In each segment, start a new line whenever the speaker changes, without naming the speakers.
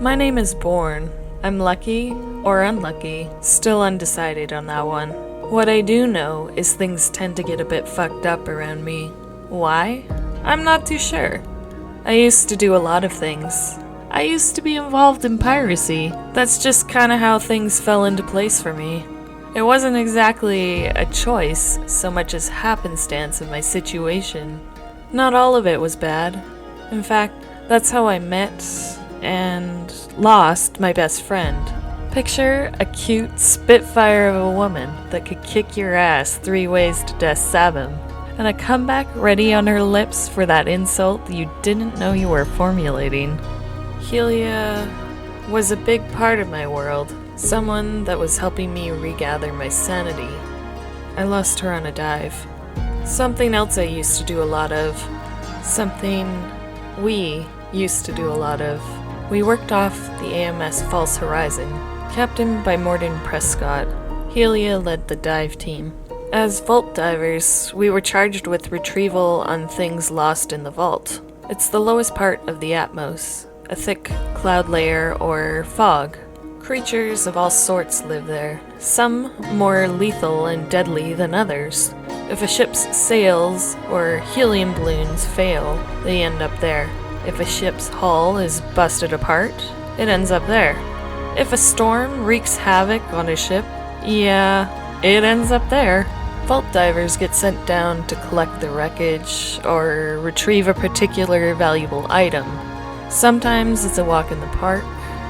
My name is Born. I'm lucky or unlucky, still undecided on that one. What I do know is things tend to get a bit fucked up around me. Why? I'm not too sure. I used to do a lot of things. I used to be involved in piracy. That's just kinda how things fell into place for me. It wasn't exactly a choice so much as happenstance of my situation. Not all of it was bad. In fact, that's how I met and lost my best friend. Picture a cute spitfire of a woman that could kick your ass 3 ways to Death 7, and a comeback ready on her lips for that insult you didn't know you were formulating. Helia was a big part of my world, someone that was helping me regather my sanity. I lost her on a dive. Something else I used to do a lot of. Something we used to do a lot of. We worked off the AMS False Horizon, captained by Morden Prescott. Helia led the dive team. As vault divers, we were charged with retrieval on things lost in the vault. It's the lowest part of the Atmos, a thick cloud layer or fog. Creatures of all sorts live there, some more lethal and deadly than others. If a ship's sails or helium balloons fail, they end up there. If a ship's hull is busted apart, it ends up there. If a storm wreaks havoc on a ship, yeah, it ends up there. Vault divers get sent down to collect the wreckage or retrieve a particular valuable item. Sometimes it's a walk in the park,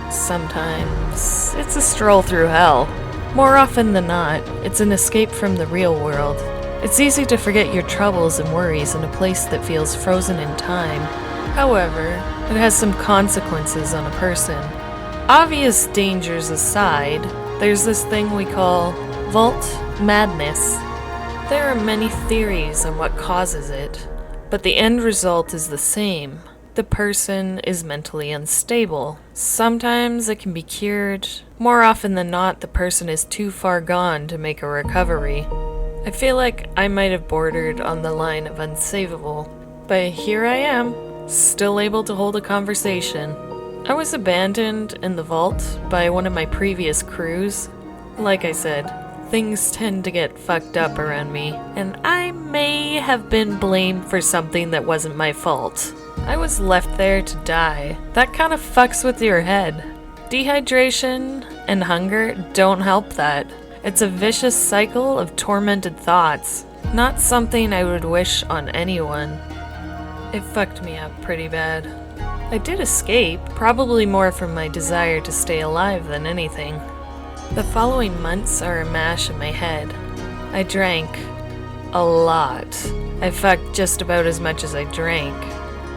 sometimes it's a stroll through hell. More often than not, it's an escape from the real world. It's easy to forget your troubles and worries in a place that feels frozen in time. However, it has some consequences on a person. Obvious dangers aside, there's this thing we call vault madness. There are many theories on what causes it, but the end result is the same. The person is mentally unstable. Sometimes it can be cured. More often than not, the person is too far gone to make a recovery. I feel like I might have bordered on the line of unsavable, but here I am, still able to hold a conversation. I was abandoned in the vault by one of my previous crews. Like I said, things tend to get fucked up around me, and I may have been blamed for something that wasn't my fault. I was left there to die. That kind of fucks with your head. Dehydration and hunger don't help that. It's a vicious cycle of tormented thoughts. Not something I would wish on anyone. It fucked me up pretty bad. I did escape, probably more from my desire to stay alive than anything. The following months are a mash in my head. I drank a lot. I fucked just about as much as I drank.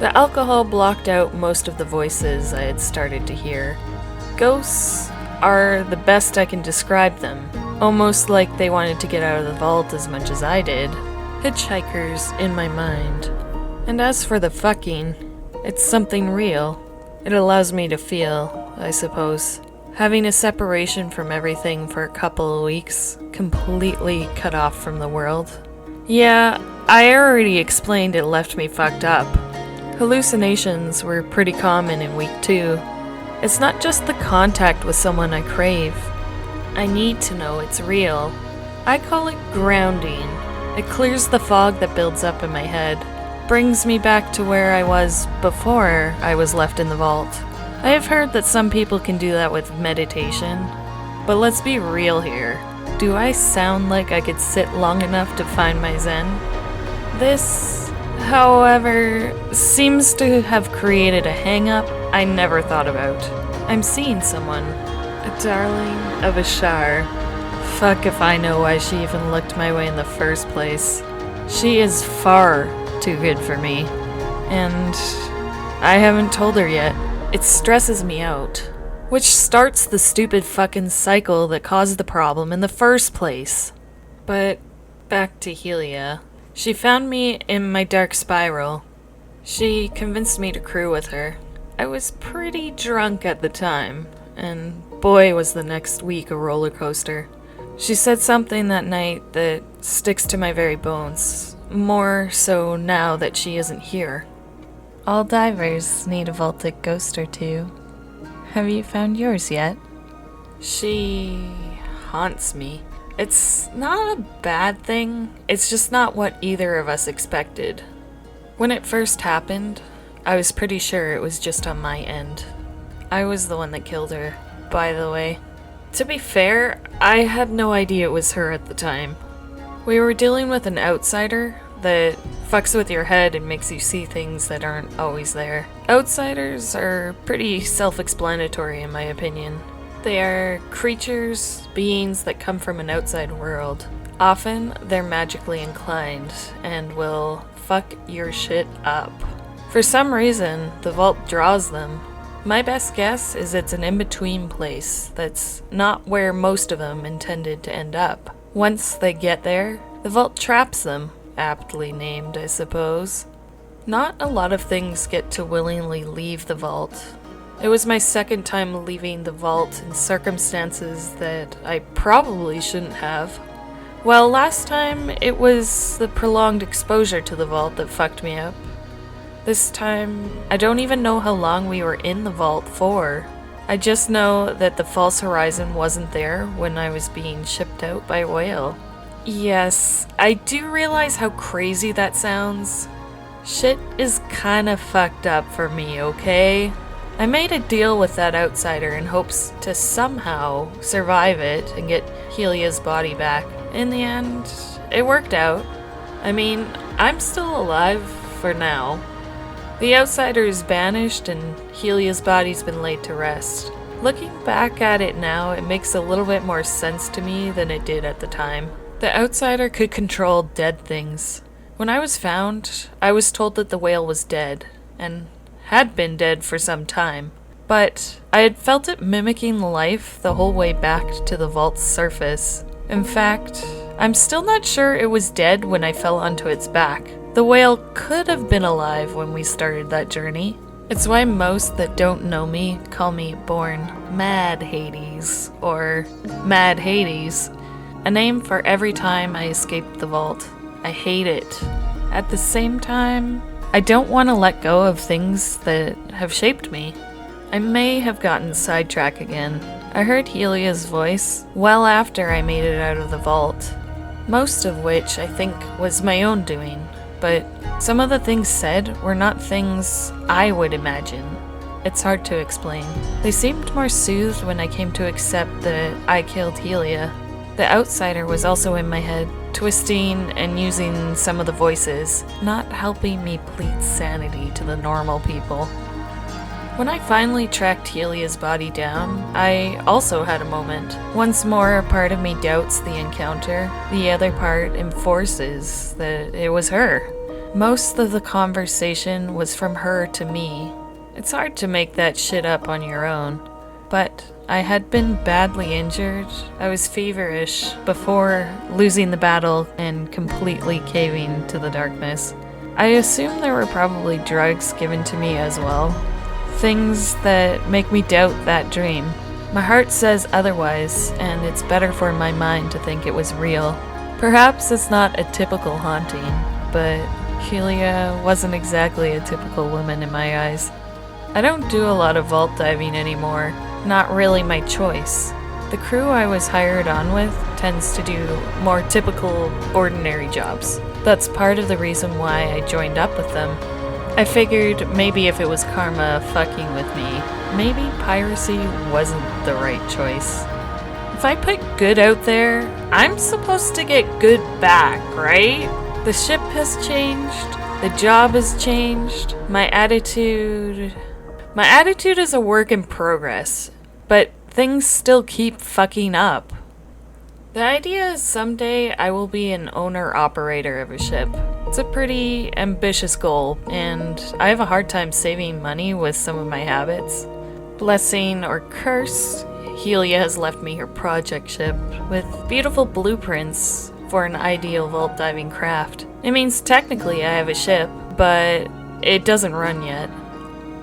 The alcohol blocked out most of the voices I had started to hear. Ghosts are the best I can describe them, almost like they wanted to get out of the vault as much as I did. Hitchhikers in my mind. And as for the fucking, it's something real. It allows me to feel, I suppose. Having a separation from everything for a couple of weeks, completely cut off from the world. Yeah, I already explained it left me fucked up. Hallucinations were pretty common in week 2. It's not just the contact with someone I crave. I need to know it's real. I call it grounding. It clears the fog that builds up in my head. Brings me back to where I was before I was left in the vault. I have heard that some people can do that with meditation. But let's be real here. Do I sound like I could sit long enough to find my zen? This, however, seems to have created a hang-up I never thought about. I'm seeing someone. A darling of a Shar. Fuck if I know why she even looked my way in the first place. She is far too good for me. And I haven't told her yet. It stresses me out. Which starts the stupid fucking cycle that caused the problem in the first place. But back to Helia. She found me in my dark spiral. She convinced me to crew with her. I was pretty drunk at the time, and boy was the next week a roller coaster. She said something that night that sticks to my very bones, more so now that she isn't here. All divers need a vaultic ghost or two.
Have you found yours yet?
She haunts me. It's not a bad thing, it's just not what either of us expected. When it first happened, I was pretty sure it was just on my end. I was the one that killed her, by the way. To be fair, I had no idea it was her at the time. We were dealing with an outsider that fucks with your head and makes you see things that aren't always there. Outsiders are pretty self-explanatory in my opinion. They are creatures, beings that come from an outside world. Often, they're magically inclined and will fuck your shit up. For some reason, the vault draws them. My best guess is it's an in-between place that's not where most of them intended to end up. Once they get there, the vault traps them, aptly named, I suppose. Not a lot of things get to willingly leave the vault. It was my second time leaving the vault in circumstances that I probably shouldn't have. Well, last time it was the prolonged exposure to the vault that fucked me up. This time, I don't even know how long we were in the vault for. I just know that the false horizon wasn't there when I was being shipped out by whale. Yes, I do realize how crazy that sounds. Shit is kinda fucked up for me, okay? I made a deal with that outsider in hopes to somehow survive it and get Helia's body back. In the end, it worked out. I mean, I'm still alive for now. The outsider is banished and Helia's body's been laid to rest. Looking back at it now, it makes a little bit more sense to me than it did at the time. The outsider could control dead things. When I was found, I was told that the whale was dead, and had been dead for some time, but I had felt it mimicking life the whole way back to the vault's surface. In fact, I'm still not sure it was dead when I fell onto its back. The whale could have been alive when we started that journey. It's why most that don't know me call me Born Mad Hades, or Mad Hades, a name for every time I escaped the vault. I hate it. At the same time, I don't want to let go of things that have shaped me. I may have gotten sidetracked again. I heard Helia's voice well after I made it out of the vault, most of which I think was my own doing, but some of the things said were not things I would imagine. It's hard to explain. They seemed more soothed when I came to accept that I killed Helia. The outsider was also in my head, twisting and using some of the voices, not helping me plead sanity to the normal people. When I finally tracked Helia's body down, I also had a moment. Once more, a part of me doubts the encounter. The other part enforces that it was her. Most of the conversation was from her to me. It's hard to make that shit up on your own. But I had been badly injured. I was feverish before losing the battle and completely caving to the darkness. I assume there were probably drugs given to me as well. Things that make me doubt that dream. My heart says otherwise, and it's better for my mind to think it was real. Perhaps it's not a typical haunting, but Helia wasn't exactly a typical woman in my eyes. I don't do a lot of vault diving anymore. Not really my choice. The crew I was hired on with tends to do more typical, ordinary jobs. That's part of the reason why I joined up with them. I figured maybe if it was karma fucking with me, maybe piracy wasn't the right choice. If I put good out there, I'm supposed to get good back, right? The ship has changed, the job has changed, my attitude is a work in progress, but things still keep fucking up. The idea is someday I will be an owner-operator of a ship. It's a pretty ambitious goal, and I have a hard time saving money with some of my habits. Blessing or curse, Helia has left me her project ship with beautiful blueprints for an ideal vault diving craft. It means technically I have a ship, but it doesn't run yet.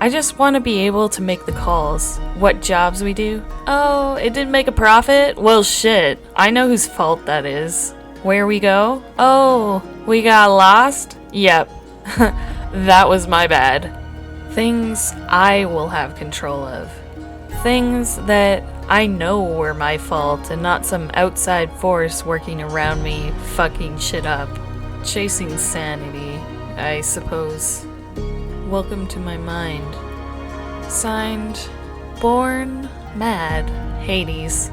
I just want to be able to make the calls. What jobs we do? Oh, it didn't make a profit? Well, shit. I know whose fault that is. Where we go? Oh, we got lost? Yep. That was my bad. Things I will have control of. Things that I know were my fault and not some outside force working around me fucking shit up. Chasing sanity, I suppose. Welcome to my mind. Signed, Born Mad, Hades.